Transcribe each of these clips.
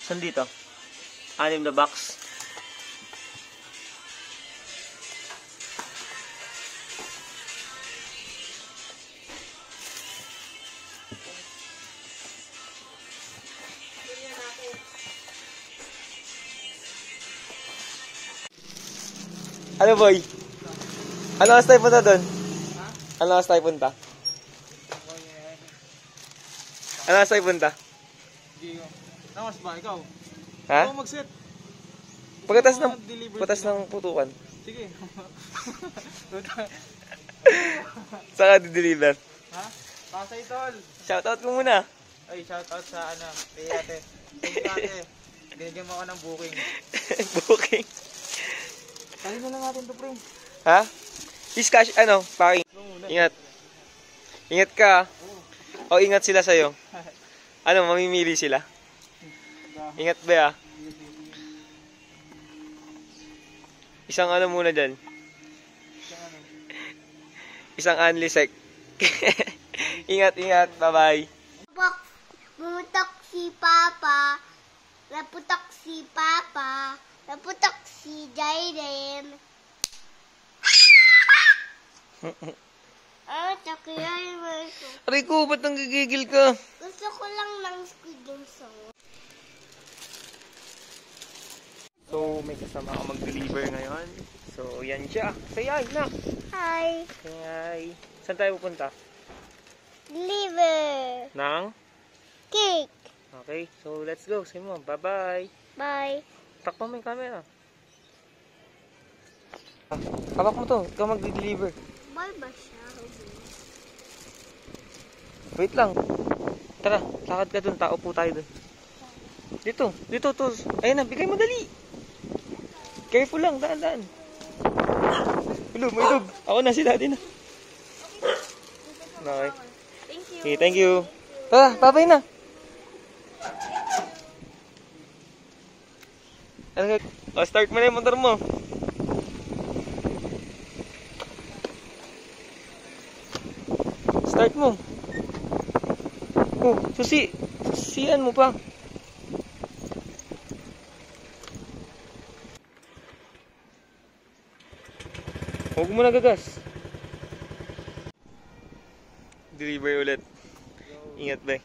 Saan dito? 6 na box. Ano boy? Ano oras tayo punta doon? Ha? Ano oras tayo punta? Ano oras tayo punta? Hindi ko. Namas ba? Ikaw? Ha? Ikaw mag-set. Pagkatas ng putukan. Sige. Saan ka di-deliver? Ha? Pasay tol. Shoutout ko muna. Ay, shoutout sa ano, kay ate. Thank you ate. Binigyan mo ako ng booking. Booking. Tayo na lang natin to, pre. Ha? Is cash, ano, packing. Ingat. Ingat ka. O ingat sila sa'yo. Ano, mamimili sila? Ingat ba ya? Isang ano muna dyan. Isang anlisek. Ingat, ingat. Bye-bye. Bumutok si Papa. Naputok si Papa. Naputok si Jaden. Takiyay mo ito. Aray ko, ba't nanggigigil ka? Gusto ko lang ng squid yung song. So, may kasama ako mag-deliver ngayon. So, yan siya. Say hi, na. Hi. Say hi. Saan tayo pupunta? Liver. Nang? Cake. Okay, so let's go. Say mo, bye-bye. Bye. Takpan mo yung camera. Hawak mo to. Ikaw mag-deliver. Bye ba siya? Wait lang. Tara, lakad ka dun. Tao po tayo dun. Dito. Dito, to. Ayan na, bigay mo dali. Careful lang, daan-daan. Hello, may dog. Ako na, si daddy na. Okay. Thank you. Okay, thank you. Tara, babay na. Start mo na yung motor mo. Start mo. Oh, susi. Susian mo pa. Huwag mo na gagas. Deliver ulit. Ingat ba?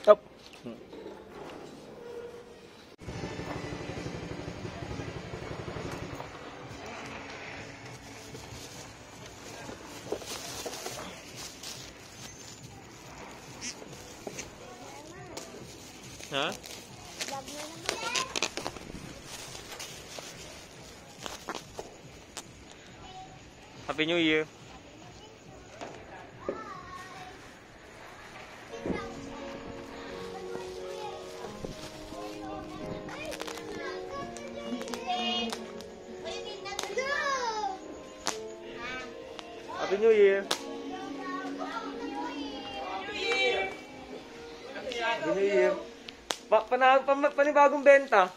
Stop. Ha? Happy New Year. Happy New Year. Happy New Year. Panibagong benta.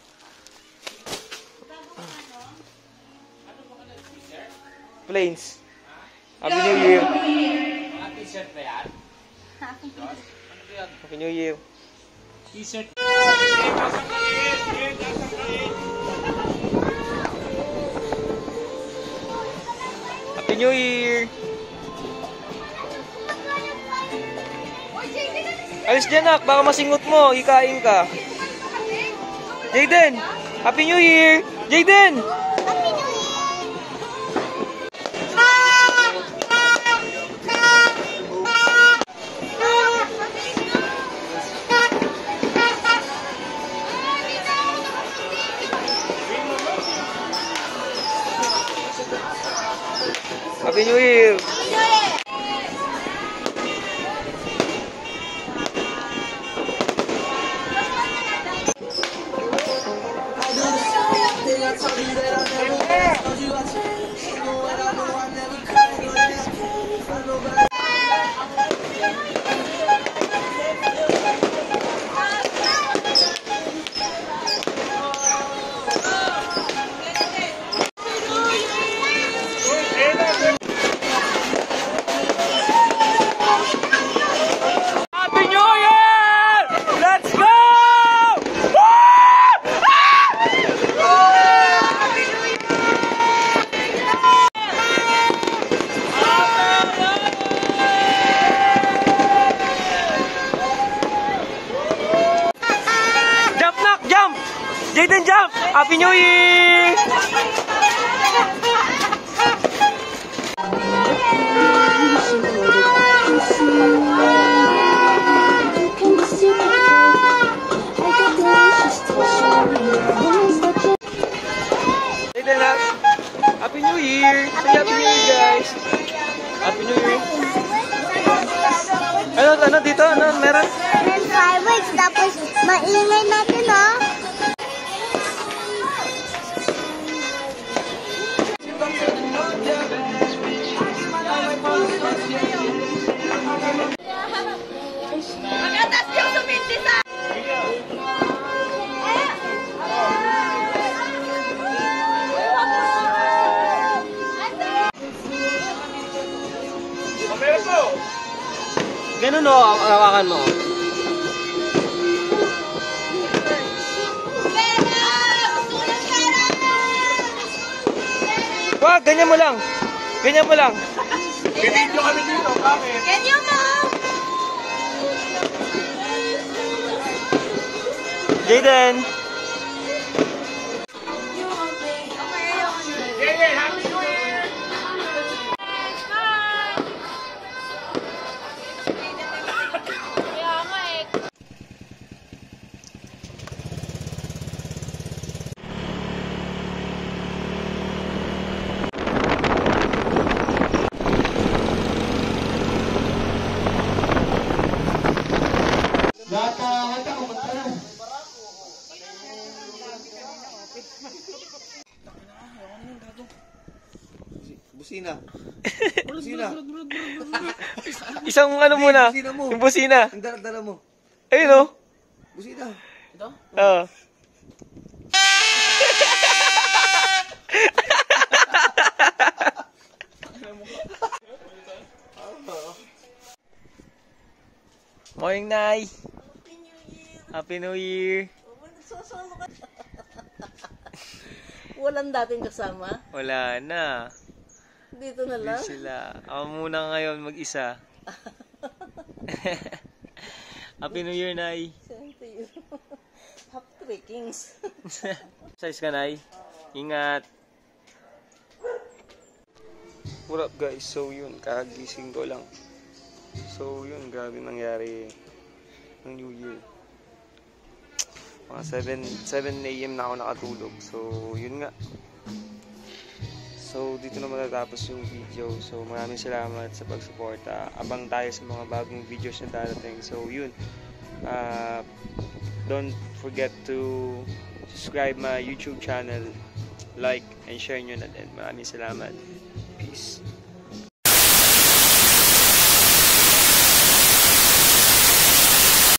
Planes. Happy New Year. T-shirt ba yan? Happy New Year. T-shirt. Happy New Year. Alis dyan nak, baka masingot mo, ikain ka. Jaden, Happy New Year. Jaden. Happy New Year. New Year! Happy New Year! Say Happy New Year, guys! Happy New Year! Ano dito? Ano meron? And fireworks, tapos maingay natin, oh. Magatas yung suminti sa... Ganun o, hawakan mo. Wag, ganyan mo lang. Ganyan mo lang. Video kami dito, bakit? Ganyan mo! Jaden! Happy New Year! Busina. Busina. Isang ano muna, busina mo. yung busina. Ang dala-dala mo. Ayun o. Busina. Oo. Morning, Nay. Happy New Year. Walang dating kasama. Wala na. Dito na lang. Hindi sila. Ako muna ngayon mag-isa. Happy New Year, Nay. Siyempre yun. Happy Three Kings. Size ka, Nay. Ingat. What up, guys? So, yun. Kagising ko lang. So, yun. Grabe nangyari ng New Year. Mga 7 a.m. na ako nakatulog. So, yun nga. So, dito na matatapos yung video. So, maraming salamat sa pagsuporta. Abang tayo sa mga bagong videos na darating. So, yun. Don't forget to subscribe my YouTube channel. Like and share nyo na din. Maraming salamat. Peace.